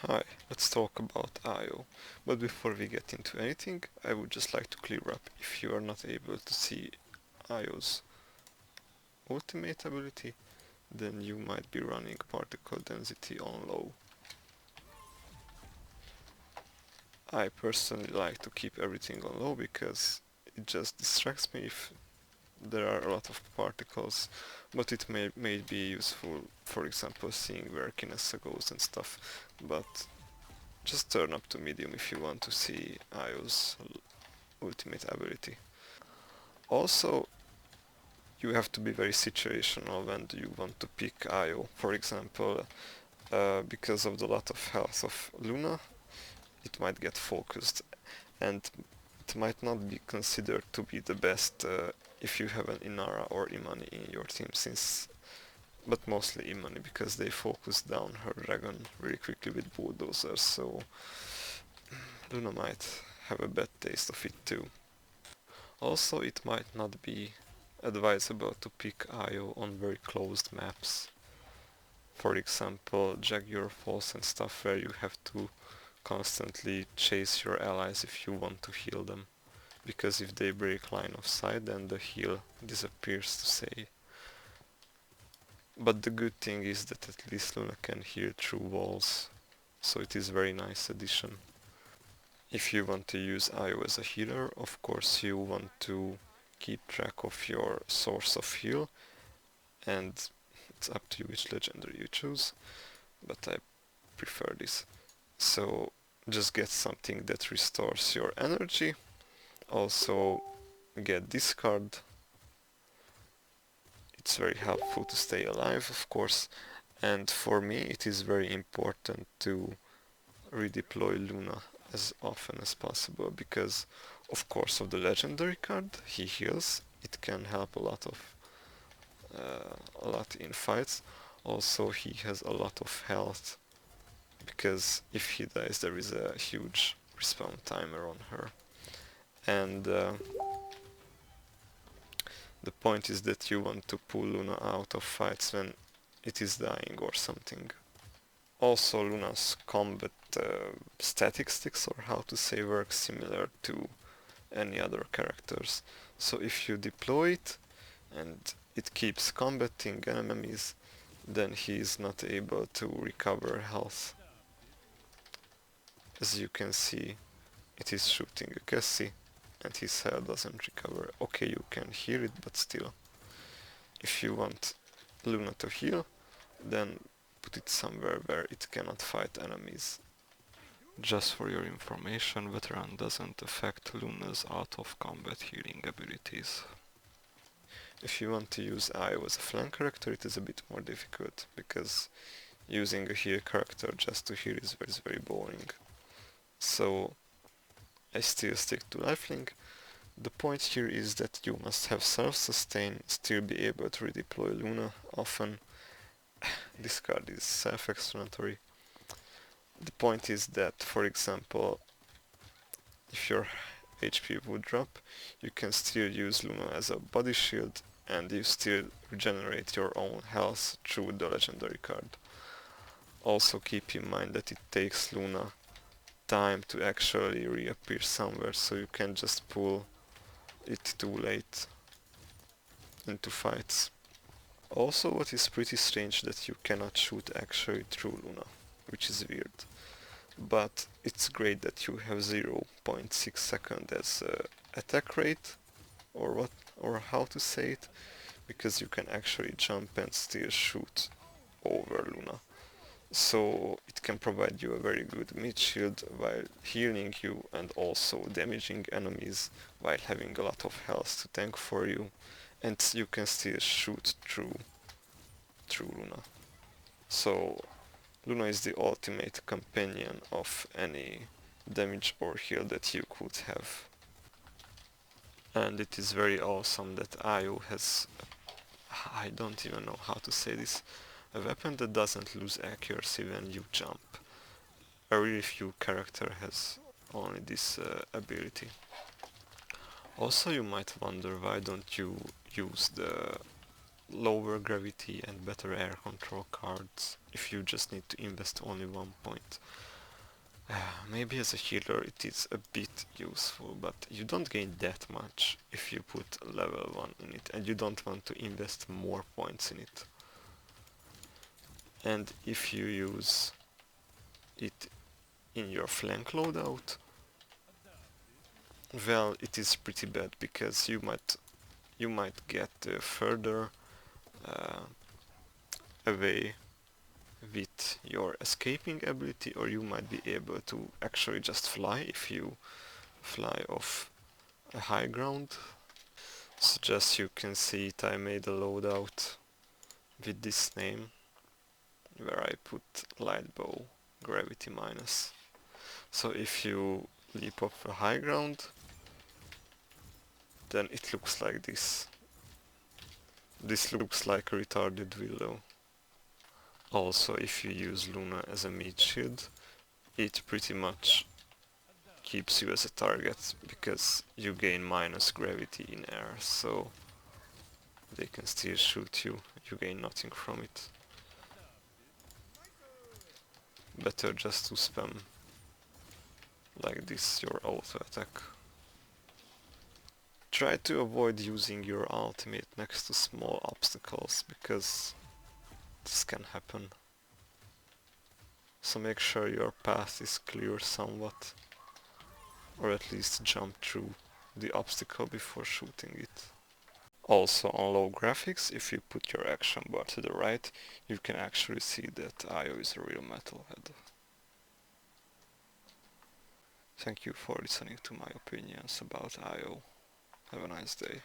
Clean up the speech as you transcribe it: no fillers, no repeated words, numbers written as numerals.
Hi, let's talk about IO. But before we get into anything, I would just like to clear up if you are not able to see IO's ultimate ability, then you might be running particle density on low. I personally like to keep everything on low because it just distracts me if there are a lot of particles, but it may be useful, for example, seeing where Kinessa goes and stuff, but just turn up to medium if you want to see IO's ultimate ability. Also, you have to be very situational when you want to pick IO. For example, because of the lot of health of Luna, it might get focused, and it might not be considered to be the best if you have an Inara or Imani in your team, but mostly Imani, because they focus down her dragon really quickly with bulldozers, so Luna might have a bad taste of it too. Also, it might not be advisable to pick IO on very closed maps. For example, Jaguar Falls and stuff where you have to constantly chase your allies if you want to heal them. Because if they break line of sight, then the heal disappears to say. But the good thing is that at least Luna can heal through walls, so it is very nice addition. If you want to use IO as a healer, of course you want to keep track of your source of heal, and it's up to you which legendary you choose, but I prefer this. So just get something that restores your energy, also get discard. It's very helpful to stay alive, of course, and for me it is very important to redeploy Luna as often as possible because of course of the legendary card he heals, it can help a lot in fights. Also he has a lot of health because if he dies there is a huge respawn timer on her, and the point is that you want to pull Luna out of fights when it is dying or something. Also Luna's combat statistics, or how to say, work similar to any other characters. So if you deploy it and it keeps combating enemies, then he is not able to recover health. As you can see, it is shooting a Cassie and his health doesn't recover. Okay, you can hear it, but still. If you want Luna to heal, then put it somewhere where it cannot fight enemies. Just for your information, Veteran doesn't affect Luna's out of combat healing abilities. If you want to use IO as a flank character, it is a bit more difficult, because using a heal character just to heal is very boring. So I still stick to lifelink. The point here is that you must have self-sustain, still be able to redeploy Luna often. This card is self-explanatory. The point is that, for example, if your HP would drop, you can still use Luna as a body shield and you still regenerate your own health through the legendary card. Also keep in mind that it takes Luna time to actually reappear somewhere, so you can just pull it too late into fights. Also, what is pretty strange that you cannot shoot actually through Luna, which is weird. But it's great that you have 0.6 second as attack rate, or how to say it, because you can actually jump and still shoot over Luna. So it can provide you a very good mid shield while healing you and also damaging enemies while having a lot of health to tank for you, and you can still shoot through Luna. So Luna is the ultimate companion of any damage or heal that you could have. And it is very awesome that IO has, I don't even know how to say this, a weapon that doesn't lose accuracy when you jump. A really few character has only this ability. Also, you might wonder why don't you use lower gravity and better air control cards if you just need to invest only 1 point. Maybe as a healer it is a bit useful, but you don't gain that much if you put level 1 in it, and you don't want to invest more points in it. And if you use it in your flank loadout, well, it is pretty bad, because you might get further away with your escaping ability, or you might be able to actually just fly if you fly off a high ground. So just you can see it, I made a loadout with this name, where I put light bow, gravity minus. So if you leap off a high ground, then it looks like this. This looks like a retarded willow. Also, if you use Luna as a meat shield, it pretty much keeps you as a target, because you gain minus gravity in air, so they can still shoot you, you gain nothing from it. Better just to spam like this your auto attack. Try to avoid using your ultimate next to small obstacles, because this can happen. So make sure your path is clear somewhat, or at least jump through the obstacle before shooting it. Also on low graphics, if you put your action bar to the right, you can actually see that IO is a real metalhead. Thank you for listening to my opinions about IO. Have a nice day.